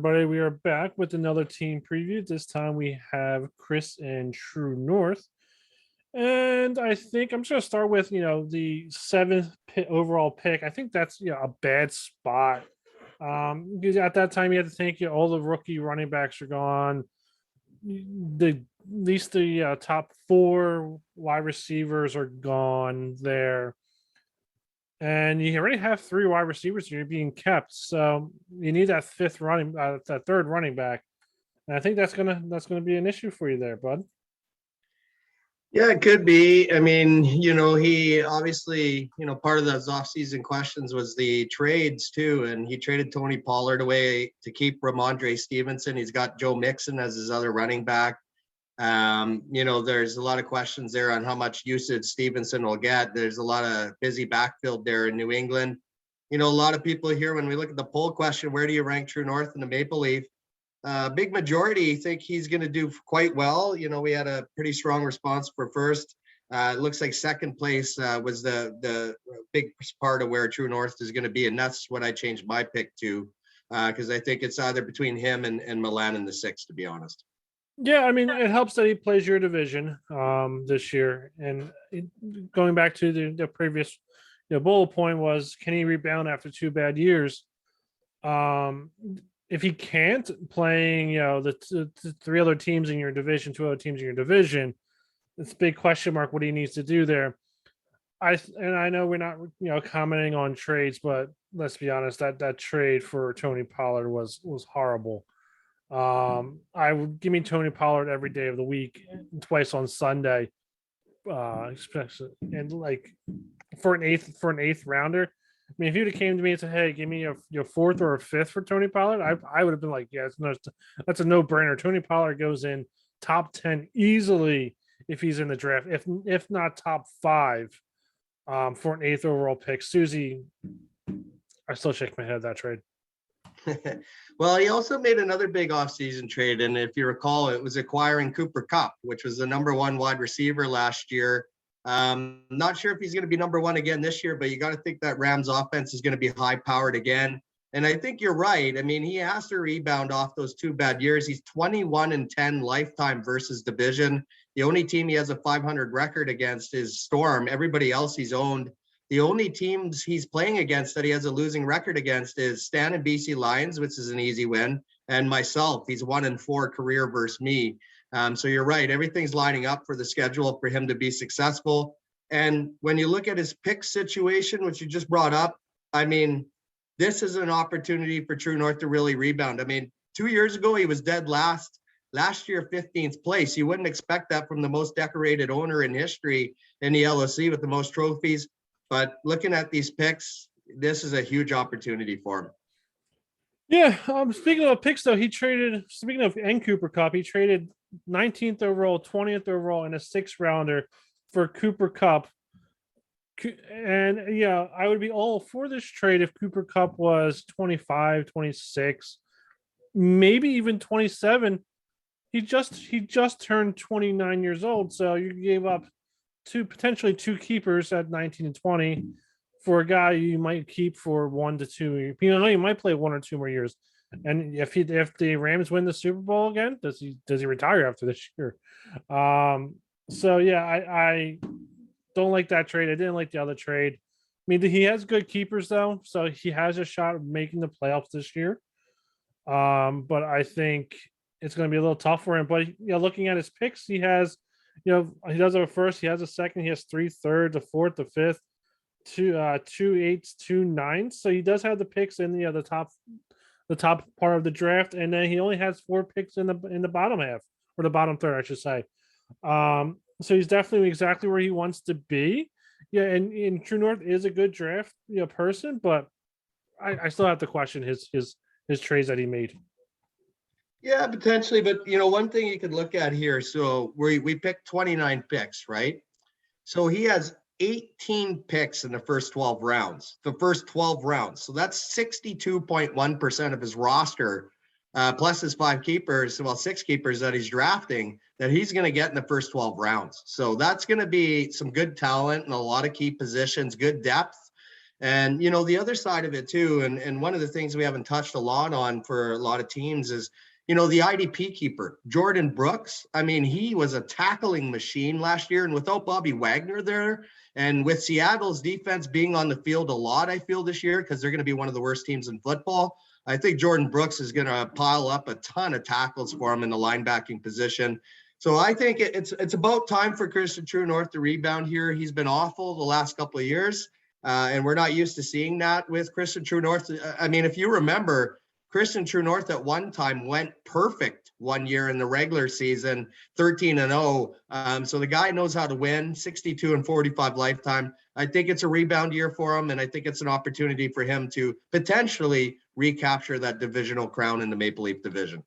everybody. We are back with another team preview. This time we have Chris and True North. And I think I'm just going to start with, the overall pick. I think that's, a bad spot. Because at that time you had to think, all the rookie running backs are gone. At least the top four wide receivers are gone there. And you already have three wide receivers you're being kept, so you need that that third running back, and I think that's gonna be an issue for you there, bud. Yeah, it could be. I mean, he obviously, part of those offseason questions was the trades too, and he traded Tony Pollard away to keep Ramondre Stevenson. He's got Joe Mixon as his other running back. There's a lot of questions there on how much usage Stevenson will get. There's a lot of busy backfield there in New England. A lot of people here, when we look at the poll question, where do you rank True North and the Maple Leaf? Big majority think he's going to do quite well. We had a pretty strong response for first. It looks like second place was the big part of where True North is going to be. And that's what I changed my pick to, because I think it's either between him and Milan in the sixth, to be honest. Yeah, I mean, it helps that he plays your division this year. And going back to the previous bullet point was, can he rebound after 2 bad years? If he can't, playing the 3 other teams in your division, 2 other teams in your division, it's a big question mark what he needs to do there. I know we're not commenting on trades, but let's be honest, that trade for Tony Pollard was horrible. I would give me Tony Pollard every day of the week, twice on Sunday, especially, and like for an eighth rounder. I mean, if you would have came to me and said, "Hey, give me your 4th or a 5th for Tony Pollard," I would have been like, "Yeah, that's a no brainer." Tony Pollard goes in top 10 easily if he's in the draft, if not top 5, for an 8th overall pick. Susie, I still shake my head at that trade. Well, he also made another big offseason trade, and if you recall, it was acquiring Cooper Kupp, which was the number 1 wide receiver last year. Not sure if he's going to be number 1 again this year, but you got to think that Rams offense is going to be high powered again. And I think you're right. I mean, he has to rebound off those 2 bad years. He's 21-10 lifetime versus division. The only team he has a 500 record against is Storm. Everybody else he's owned. The only teams he's playing against that he has a losing record against is Stan and BC Lions, which is an easy win, and myself. He's 1-4 career versus me. So you're right. Everything's lining up for the schedule for him to be successful. And when you look at his pick situation, which you just brought up, I mean, this is an opportunity for True North to really rebound. I mean, 2 years ago, he was dead last. Last year, 15th place. You wouldn't expect that from the most decorated owner in history in the LOC with the most trophies. But looking at these picks, this is a huge opportunity for him. Yeah. Speaking of picks, though, speaking of Cooper Kupp, he traded 19th overall, 20th overall, and a 6th rounder for Cooper Kupp. And yeah, I would be all for this trade if Cooper Kupp was 25, 26, maybe even 27. He just turned 29 years old, so you gave up potentially 2 keepers at 19 and 20 for a guy you might keep for 1 to 2. You might play 1 or 2 more years. And if the Rams win the Super Bowl again, does he retire after this year? So yeah, I don't like that trade. I didn't like the other trade. I mean, he has good keepers though, so he has a shot of making the playoffs this year. But I think it's going to be a little tough for him. But looking at his picks, he has. He does have a first, he has a second, he has 3 thirds, a 4th, a 5th, 2 8s, 2 9s. So he does have the picks in the top part of the draft, and then he only has 4 picks in the bottom half, or the bottom third, I should say. So he's definitely exactly where he wants to be. Yeah, and True North is a good draft person, but I still have to question his trades that he made. Yeah, potentially. But, one thing you could look at here, so we picked 29 picks, right? So he has 18 picks in the first 12 rounds, So that's 62.1% of his roster, plus his 5 keepers, 6 keepers that he's drafting, that he's going to get in the first 12 rounds. So that's going to be some good talent and a lot of key positions, good depth. And, you know, the other side of it too, and one of the things we haven't touched a lot on for a lot of teams is, you know, the IDP keeper, Jordan Brooks. I mean, he was a tackling machine last year, and without Bobby Wagner there, and with Seattle's defense being on the field a lot, I feel this year, because they're going to be one of the worst teams in football, I think Jordan Brooks is going to pile up a ton of tackles for him in the linebacking position. So I think it's about time for Christian True North to rebound here. He's been awful the last couple of years, and we're not used to seeing that with Christian True North. I mean, if you remember, Christian True North at one time went perfect one year in the regular season, 13-0. So the guy knows how to win, 62-45 lifetime. I think it's a rebound year for him, and I think it's an opportunity for him to potentially recapture that divisional crown in the Maple Leaf division.